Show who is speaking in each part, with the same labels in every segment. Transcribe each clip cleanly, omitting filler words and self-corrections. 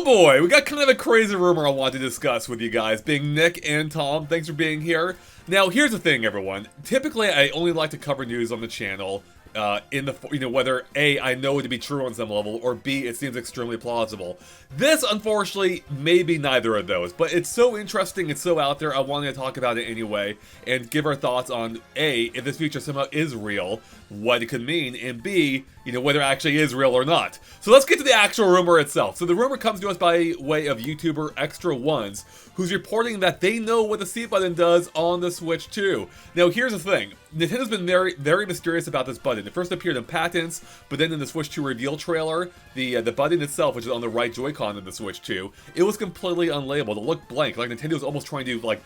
Speaker 1: Oh boy, we got kind of a crazy rumor I want to discuss with you guys, being Nick and Tom. Thanks for being here. Now, here's the thing, everyone. Typically, I only like to cover news on the channel whether A, I know it to be true on some level, or B, it seems extremely plausible. This, unfortunately, may be neither of those, but it's so interesting, it's so out there, I wanted to talk about it anyway, and give our thoughts on A, if this feature somehow is real, what it could mean, and B, whether it actually is real or not. So let's get to the actual rumor itself. So the rumor comes to us by way of YouTuber Extra Ones, who's reporting that they know what the C button does on the Switch 2. Now here's the thing, Nintendo's been very, very mysterious about this button. It first appeared in patents, but then in the Switch 2 reveal trailer, the button itself, which is on the right Joy-Con in the Switch 2, it was completely unlabeled. It looked blank, like Nintendo was almost trying to,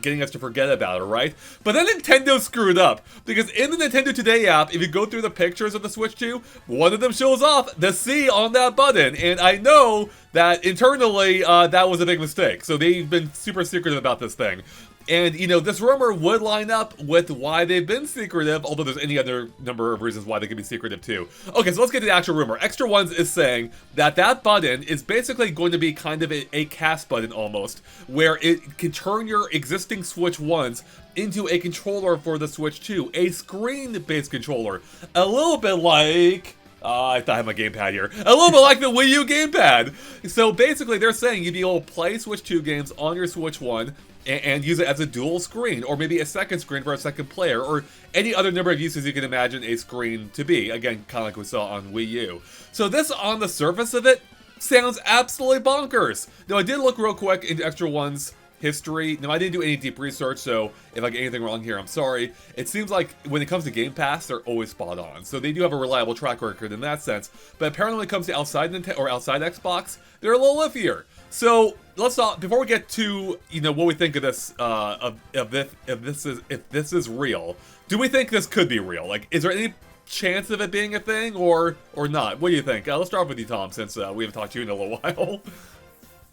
Speaker 1: getting us to forget about it, right? But then Nintendo screwed up, because in the Nintendo Today app, if you go through the pictures of the Switch 2, one of them shows off the C on that button, and I know that internally, that was a big mistake. So they've been super secretive about this thing. And, this rumor would line up with why they've been secretive, although there's any other number of reasons why they could be secretive too. Okay, so let's get to the actual rumor. Extra Ones is saying that that button is basically going to be kind of a cast button almost, where it can turn your existing Switch 1s into a controller for the Switch 2, a screen-based controller. A little bit like... I thought I had my gamepad here. A little bit like the Wii U gamepad. So basically, they're saying you'd be able to play Switch 2 games on your Switch 1 and use it as a dual screen, or maybe a second screen for a second player, or any other number of uses you can imagine a screen to be. Again, kind of like we saw on Wii U. So this, on the surface of it, sounds absolutely bonkers. Now, I did look real quick into Extra One's history. Now, I didn't do any deep research, so if I get anything wrong here, I'm sorry. It seems like when it comes to Game Pass, they're always spot on. So they do have a reliable track record in that sense. But apparently when it comes to outside Nintendo or outside Xbox, they're a little iffier. So let's talk, before we get to what we think of this, if this is real. Do we think this could be real? Like, is there any chance of it being a thing or not? What do you think? Let's start with you, Tom, since we haven't talked to you in a little while.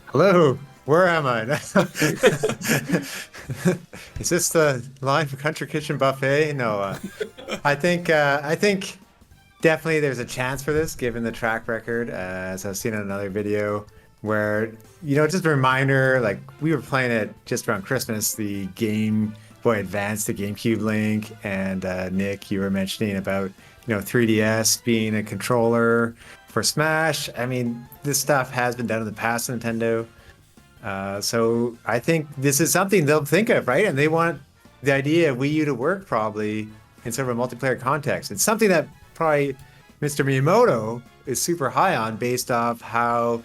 Speaker 2: Hello, where am I? Is this the line for Country Kitchen Buffet? No, I think definitely there's a chance for this, given the track record, as I've seen in another video, where, just a reminder, like, we were playing it just around Christmas, the Game Boy Advance, the GameCube link, and Nick, you were mentioning about, 3DS being a controller for Smash. I mean, this stuff has been done in the past, Nintendo. So I think this is something they'll think of, right? And they want the idea of Wii U to work probably in sort of a multiplayer context. It's something that probably Mr. Miyamoto is super high on, based off how,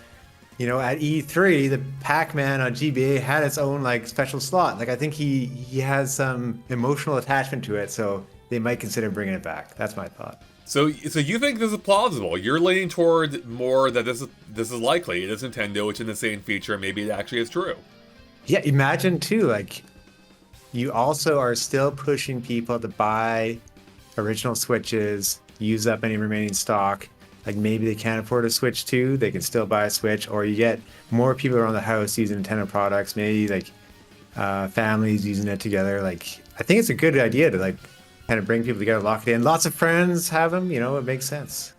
Speaker 2: at E3, the Pac-Man on GBA had its own special slot. Like, I think he has some emotional attachment to it, so they might consider bringing it back. That's my thought.
Speaker 1: So you think this is plausible? You're leaning toward more that this is likely. It is Nintendo, it's an insane feature, maybe it actually is true.
Speaker 2: Yeah, imagine too, you also are still pushing people to buy original Switches, use up any remaining stock. Like, maybe they can't afford a Switch 2, they can still buy a Switch, or you get more people around the house using Nintendo products, maybe families using it together. I think it's a good idea to kind of bring people together, lock it in. Lots of friends have them, it makes sense.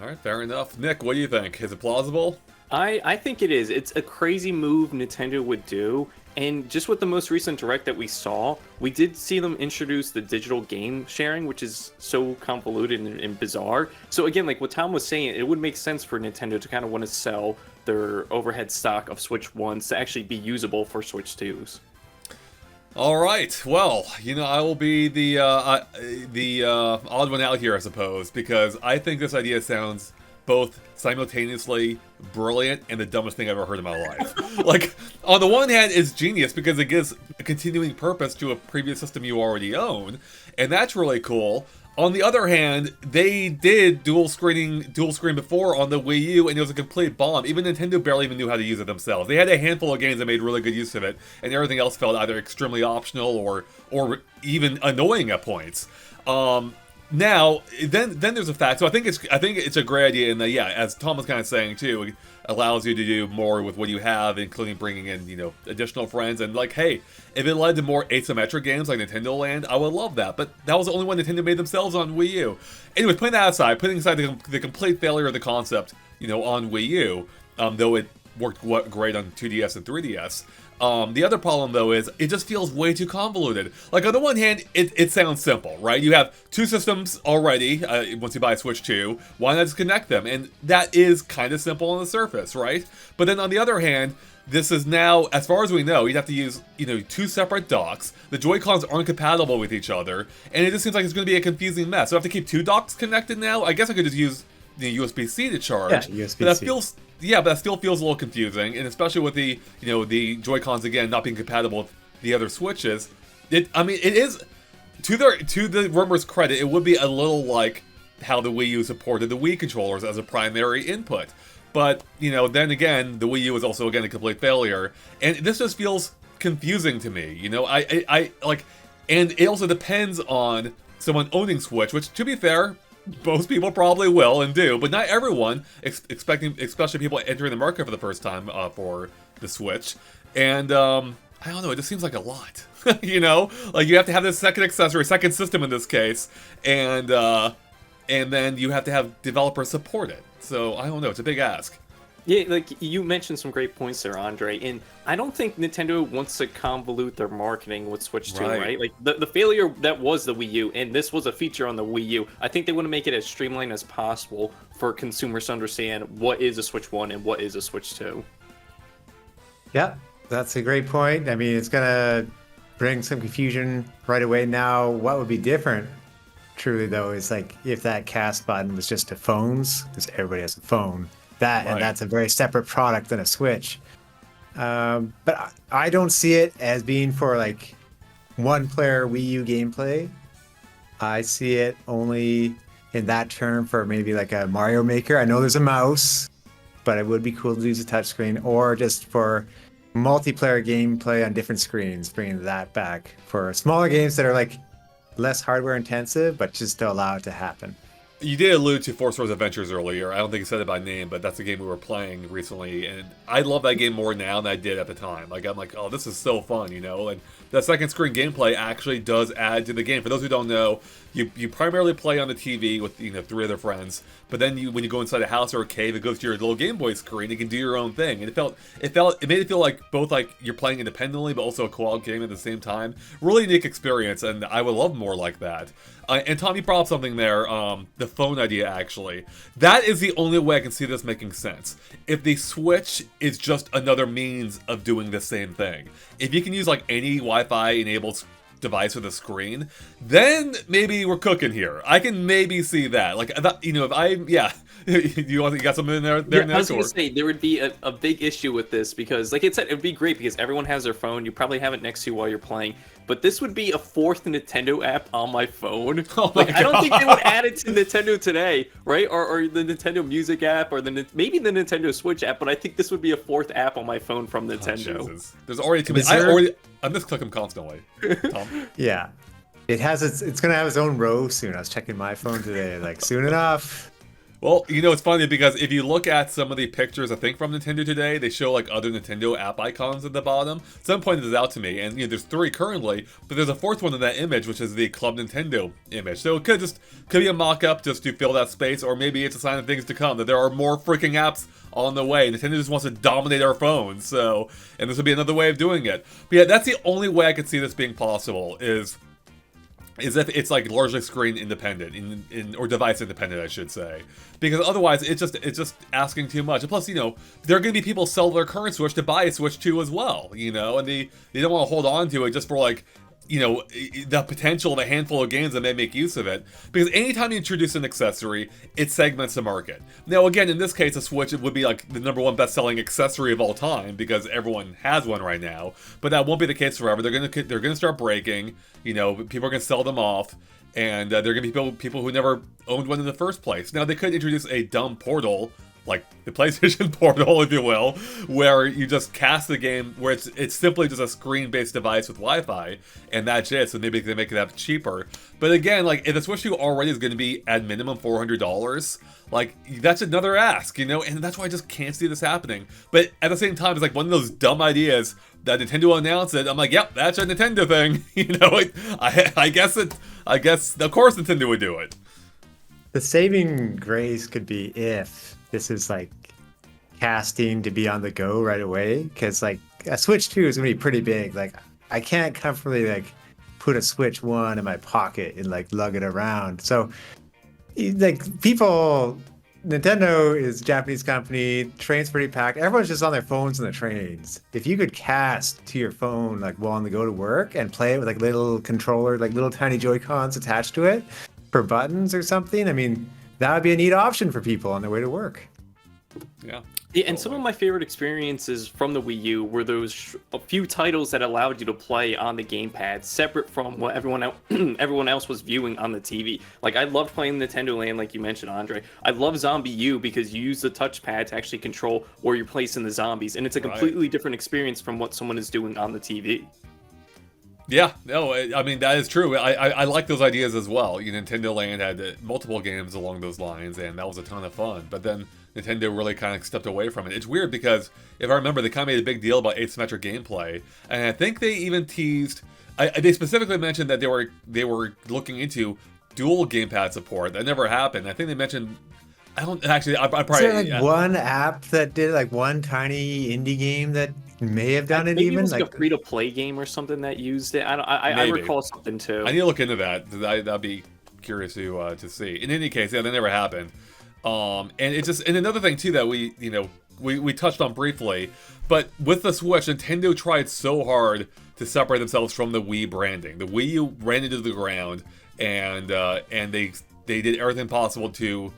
Speaker 1: All right, fair enough. Nick, what do you think? Is it plausible?
Speaker 3: I think it is. It's a crazy move Nintendo would do. And just with the most recent Direct that we saw, we did see them introduce the digital game sharing, which is so convoluted and bizarre. So again, like what Tom was saying, it would make sense for Nintendo to kind of want to sell their overhead stock of Switch 1s to actually be usable for Switch 2s.
Speaker 1: All right. Well, I will be the odd one out here, I suppose, because I think this idea sounds both simultaneously brilliant and the dumbest thing I've ever heard in my life. On the one hand, it's genius because it gives a continuing purpose to a previous system you already own, and that's really cool. On the other hand, they did dual screen before on the Wii U, and it was a complete bomb. Even Nintendo barely even knew how to use it themselves. They had a handful of games that made really good use of it, and everything else felt either extremely optional or even annoying at points. Now, then there's a fact. So I think it's a great idea, and yeah, as Tom was kind of saying too, it allows you to do more with what you have, including bringing in additional friends. And hey, if it led to more asymmetric games like Nintendo Land, I would love that. But that was the only one Nintendo made themselves on Wii U. Anyway, putting that aside, putting aside the complete failure of the concept, on Wii U, though it worked great on 2DS and 3DS. The other problem, though, is it just feels way too convoluted. Like, on the one hand, it sounds simple, right? You have two systems already, once you buy a Switch 2, why not just connect them? And that is kind of simple on the surface, right? But then on the other hand, this is now, as far as we know, you'd have to use, two separate docks. The Joy-Cons aren't compatible with each other, and it just seems like it's going to be a confusing mess. So I have to keep two docks connected now? I guess I could just use the USB-C to charge.
Speaker 2: Yeah, USB-C.
Speaker 1: But that feels... Yeah, but that still feels a little confusing, and especially with the, the Joy-Cons again not being compatible with the other Switches. It is, to the rumor's credit, it would be a little like how the Wii U supported the Wii controllers as a primary input. But, then again, the Wii U is also again a complete failure, and this just feels confusing to me. I like, and it also depends on someone owning Switch, which, to be fair, most people probably will and do, but not everyone, especially people entering the market for the first time for the Switch. And I don't know, it just seems like a lot. Like you have to have this second accessory, second system in this case, and then you have to have developers support it. So I don't know, it's a big ask.
Speaker 3: Yeah, like you mentioned some great points there, Andre, and I don't think Nintendo wants to convolute their marketing with Switch 2, right? Like the failure that was the Wii U, and this was a feature on the Wii U. I think they want to make it as streamlined as possible for consumers to understand what is a Switch 1 and what is a Switch 2.
Speaker 2: Yeah, that's a great point. I mean, it's gonna bring some confusion right away. Now, what would be different, truly though, is like if that cast button was just to phones, because everybody has a phone. And that's a very separate product than a Switch. But I don't see it as being for like one-player Wii U gameplay. I see it only in that term for maybe like a Mario Maker. I know there's a mouse, but it would be cool to use a touchscreen, or just for multiplayer gameplay on different screens, bringing that back for smaller games that are like less hardware intensive, but just to allow it to happen.
Speaker 1: You did allude to Force Wars Adventures earlier. I don't think you said it by name, but that's a game we were playing recently, and I love that game more now than I did at the time. Like, I'm like, oh, this is so fun, and that second screen gameplay actually does add to the game. For those who don't know, you primarily play on the TV with three other friends, but then when you go inside a house or a cave, it goes to your little Game Boy screen. You can do your own thing, and it made it feel like both like you're playing independently, but also a co-op game at the same time. Really unique experience, and I would love more like that. And Tom, you brought up something there, the phone idea, actually. That is the only way I can see this making sense. If the Switch is just another means of doing the same thing. If you can use, like, any Wi-Fi enabled device with a screen, then maybe we're cooking here. I can maybe see that. Like, if I, yeah. you got something in there?
Speaker 3: Yeah, I was going to say, there would be a big issue with this because, like it said, it would be great because everyone has their phone. You probably have it next to you while you're playing. But this would be a fourth Nintendo app on my phone.
Speaker 1: Oh my God.
Speaker 3: I don't think they would add it to Nintendo today, right? Or the Nintendo Music app, or maybe the Nintendo Switch app. But I think this would be a fourth app on my phone from Nintendo.
Speaker 1: Oh, there's already too many. I misclick them constantly. Tom?
Speaker 2: Yeah, it's gonna have its own row soon. I was checking my phone today, like soon enough.
Speaker 1: Well, it's funny because if you look at some of the pictures, I think from Nintendo today, they show like other Nintendo app icons at the bottom. Someone pointed this out to me, and there's three currently, but there's a fourth one in that image, which is the Club Nintendo image. So it could be a mock-up just to fill that space, or maybe it's a sign of things to come, that there are more freaking apps on the way. Nintendo just wants to dominate our phones, and this would be another way of doing it. But yeah, that's the only way I could see this being possible, is if it's like largely screen independent, or device independent, I should say, because otherwise it's just asking too much. And plus, there are going to be people sell their current Switch to buy a Switch 2 as well, and they don't want to hold on to it just for like the potential of a handful of games that may make use of it. Because anytime you introduce an accessory, it segments the market. Now, again, in this case, a Switch would be like the #1 best-selling accessory of all time because everyone has one right now. But that won't be the case forever. They're gonna start breaking. People are gonna sell them off, and they're gonna be people who never owned one in the first place. Now, they could introduce a dumb portal, like the PlayStation Portal, if you will, where you just cast the game, where it's simply just a screen-based device with Wi-Fi, and that's it. So maybe they make it that cheaper. But again, like if the Switch 2 already is going to be at minimum $400, like that's another ask, and that's why I just can't see this happening. But at the same time, it's like one of those dumb ideas that Nintendo announced it. I'm like, yep, that's a Nintendo thing. I guess of course Nintendo would do it.
Speaker 2: The saving grace could be if this is like casting to be on the go right away, because like a Switch 2 is gonna be pretty big. Like I can't comfortably like put a Switch 1 in my pocket and like lug it around. So like people, Nintendo is a Japanese company, trains pretty packed. Everyone's just on their phones in the trains. If you could cast to your phone like while on the go to work and play it with like little controller, like little tiny Joy-Cons attached to it for buttons or something, I mean, that would be a neat option for people on their way to work.
Speaker 1: Yeah.
Speaker 3: Yeah, and some of my favorite experiences from the Wii U were a few titles that allowed you to play on the gamepad, separate from what everyone else was viewing on the TV. Like I loved playing Nintendo Land, like you mentioned, Andre. I love Zombie U because you use the touchpad to actually control where you're placing the zombies, and it's a completely different experience from what someone is doing on the TV.
Speaker 1: Yeah, no, I mean, that is true. I like those ideas as well. Nintendo Land had multiple games along those lines, and that was a ton of fun. But then Nintendo really kind of stepped away from it. It's weird because, if I remember, they kind of made a big deal about asymmetric gameplay. And I think they even teased... they specifically mentioned that they were looking into dual gamepad support. That never happened. I think they mentioned... I don't... Actually, I probably...
Speaker 2: Is there like one app that did like one tiny indie game that may have done it
Speaker 3: Maybe
Speaker 2: even?
Speaker 3: it was
Speaker 2: like
Speaker 3: a free-to-play game or something that used it. I recall something too.
Speaker 1: I need to look into that. That'd be curious to see. In any case, yeah, that never happened. And it's just, and another thing too that we touched on briefly, but with the Switch, Nintendo tried so hard to separate themselves from the Wii branding. The Wii U ran into the ground, and they did everything possible to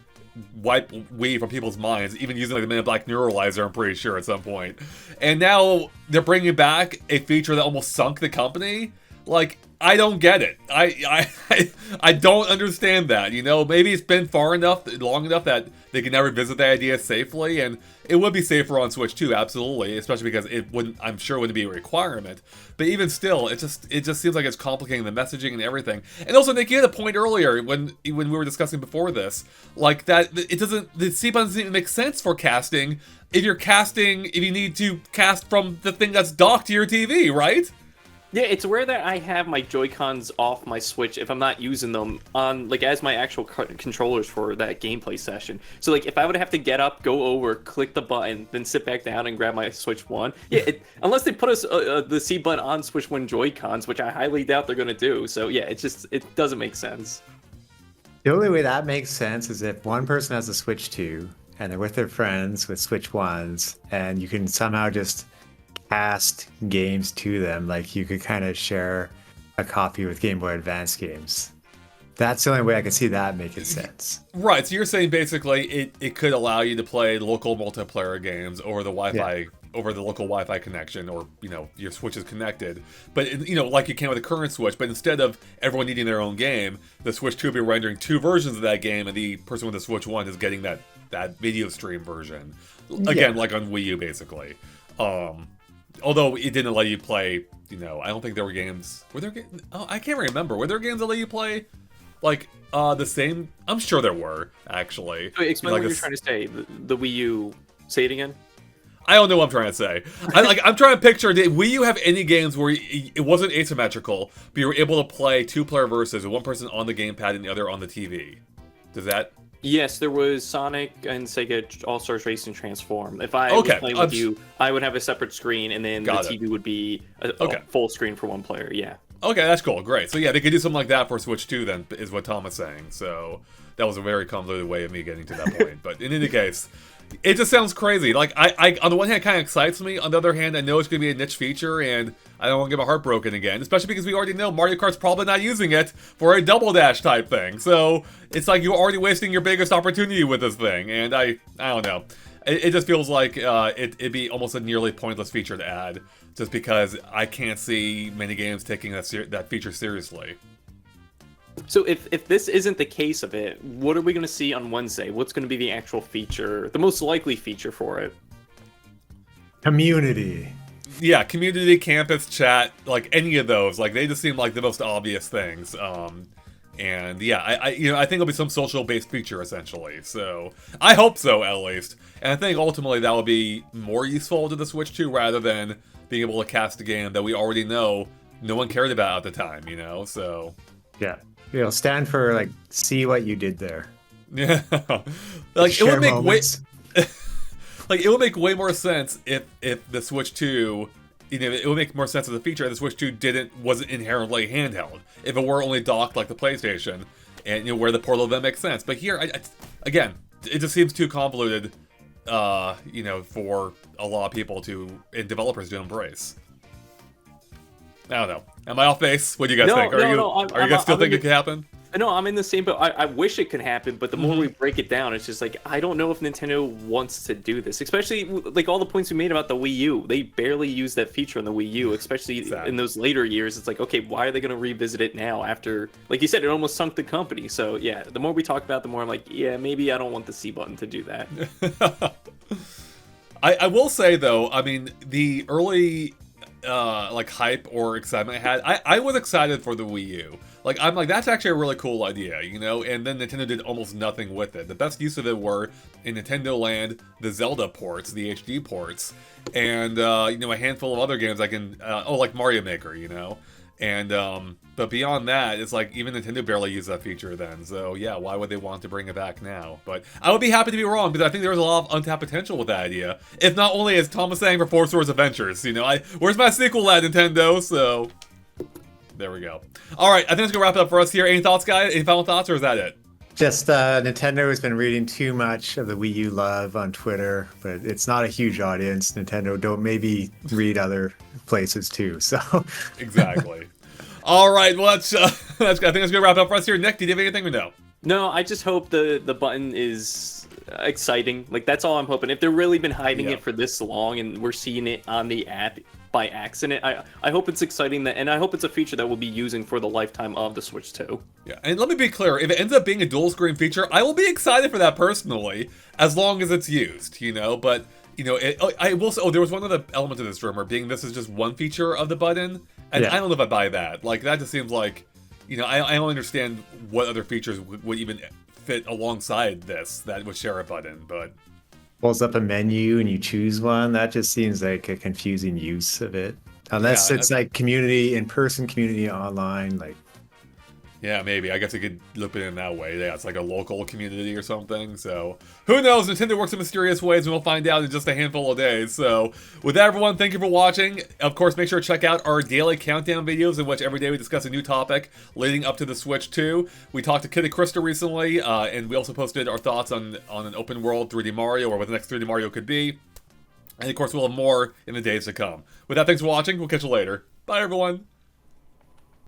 Speaker 1: wipe Wii from people's minds, even using like the Men in Black neuralizer, I'm pretty sure, at some point. And now they're bringing back a feature that almost sunk the company. Like, I don't get it. I don't understand that. Maybe it's been long enough that they can now revisit the idea safely, and it would be safer on Switch too, absolutely, especially because I'm sure it wouldn't be a requirement. But even still, it just seems like it's complicating the messaging and everything. And also, Nick, you had a point earlier when we were discussing before this, like that the C button doesn't even make sense for casting if you need to cast from the thing that's docked to your TV, right?
Speaker 3: Yeah, it's rare that I have my Joy-Cons off my Switch if I'm not using them on, like, as my actual controllers for that gameplay session. So, like, if I would have to get up, go over, click the button, then sit back down and grab my Switch 1, yeah, unless they put us the C button on Switch 1 Joy-Cons, which I highly doubt they're going to do. So, yeah, it doesn't make sense.
Speaker 2: the only way that makes sense is if one person has a Switch 2 and they're with their friends with Switch 1s, and you can somehow just cast games to them, like you could kind of share a copy with Game Boy Advance games. That's the only way I can see that making sense.
Speaker 1: Right, so you're saying basically it could allow you to play local multiplayer games over the Wi-Fi, over the local Wi-Fi connection, or your Switch is connected. But like you can with the current Switch, but instead of everyone needing their own game, the Switch 2 will be rendering two versions of that game, and the person with the Switch 1 is getting that video stream version. Again, like on Wii U, basically. Although it didn't let you play, I don't think there were games. Were there games? Oh, I can't remember. Were there games that let you play, like, the same? I'm sure there were, actually.
Speaker 3: Wait, explain what you're trying to say. The Wii U. Say it again.
Speaker 1: I don't know what I'm trying to say. I'm trying to picture, did Wii U have any games where it wasn't asymmetrical, but you were able to play two-player versus with one person on the gamepad and the other on the TV? Does that...
Speaker 3: Yes, there was Sonic and Sega All-Stars Racing Transform. If I was playing with you, I would have a separate screen, and then the TV would be a full screen for one player, yeah. Okay,
Speaker 1: that's cool, great. So yeah, they could do something like that for Switch 2 then, is what Tom is saying. So that was a very convoluted way of me getting to that point. But in any case, it just sounds crazy. Like, I on the one hand, it kind of excites me. On the other hand, I know it's going to be a niche feature, and I don't want to get my heart broken again. Especially because we already know Mario Kart's probably not using it for a double dash type thing. So it's like you're already wasting your biggest opportunity with this thing. And I don't know. It just feels like it'd be almost a nearly pointless feature to add, just because I can't see many games taking that feature seriously.
Speaker 3: So if this isn't the case of it, what are we going to see on Wednesday? What's going to be the actual feature, the most likely feature for it?
Speaker 2: Community.
Speaker 1: Yeah, community, campus, chat, like any of those, like they just seem like the most obvious things. And yeah, I think it'll be some social-based feature essentially. So I hope so, at least. And I think ultimately that will be more useful to the Switch 2 rather than being able to cast a game that we already know no one cared about at the time. So
Speaker 2: yeah. It'll stand for, like, see what you did there.
Speaker 1: Yeah. Like, it would make way... Like, it would make way more sense if the Switch 2, it would make more sense as a feature if the Switch 2 wasn't inherently handheld. If it were only docked like the PlayStation, and where the portal then makes sense. But here, again, it just seems too convoluted, for a lot of people and developers to embrace. I don't know. Am I off base? What do you guys think? Are you guys still think it could happen?
Speaker 3: No, I'm in the same boat. I wish it could happen, but the more we break it down, it's just like, I don't know if Nintendo wants to do this. Especially, like, all the points we made about the Wii U. They barely use that feature on the Wii U, especially in those later years. It's like, okay, why are they going to revisit it now after, like you said, it almost sunk the company. So, yeah, the more we talk about it, the more I'm like, yeah, maybe I don't want the C button to do that.
Speaker 1: I will say, though, I mean, the early hype or excitement I had, I was excited for the Wii U. Like, I'm like, that's actually a really cool idea, and then Nintendo did almost nothing with it. The best use of it were, in Nintendo Land, the Zelda ports, the HD ports, and, a handful of other games like like Mario Maker, and, but beyond that, it's like, even Nintendo barely used that feature then, so yeah, why would they want to bring it back now? But I would be happy to be wrong, because I think there's a lot of untapped potential with that idea. If not only, as Tom was saying, for Four Swords Adventures, where's my sequel at, Nintendo? So, there we go. Alright, I think that's gonna wrap it up for us here. Any thoughts, guys? Any final thoughts, or is that it?
Speaker 2: Just Nintendo has been reading too much of the Wii U love on Twitter, but it's not a huge audience. Nintendo don't maybe read other places too, so.
Speaker 1: Exactly. All right, well, I think that's gonna wrap it up for us here. Nick, do you have anything or no?
Speaker 3: No, I just hope the button is exciting. Like, that's all I'm hoping. If they've really been hiding it for this long and we're seeing it on the app by accident, I hope it's exciting, and I hope it's a feature that we'll be using for the lifetime of the Switch 2.
Speaker 1: Yeah, and let me be clear, if it ends up being a dual screen feature, I will be excited for that personally, as long as it's used, but, I will say, there was one other element to this rumor, being this is just one feature of the button, and I don't know if I buy that. Like, that just seems like, I don't understand what other features would even fit alongside this that would share a button, but...
Speaker 2: Pulls up a menu and you choose one. That just seems like a confusing use of it. Unless it's like community, in-person community, online, like...
Speaker 1: Yeah, maybe. I guess I could look at it in that way. Yeah, it's like a local community or something. So, who knows? Nintendo works in mysterious ways, and we'll find out in just a handful of days. So, with that, everyone, thank you for watching. Of course, make sure to check out our daily countdown videos, in which every day we discuss a new topic leading up to the Switch 2. We talked to Kitty Krista recently, and we also posted our thoughts on an open world 3D Mario, or what the next 3D Mario could be. And, of course, we'll have more in the days to come. With that, thanks for watching. We'll catch you later. Bye, everyone.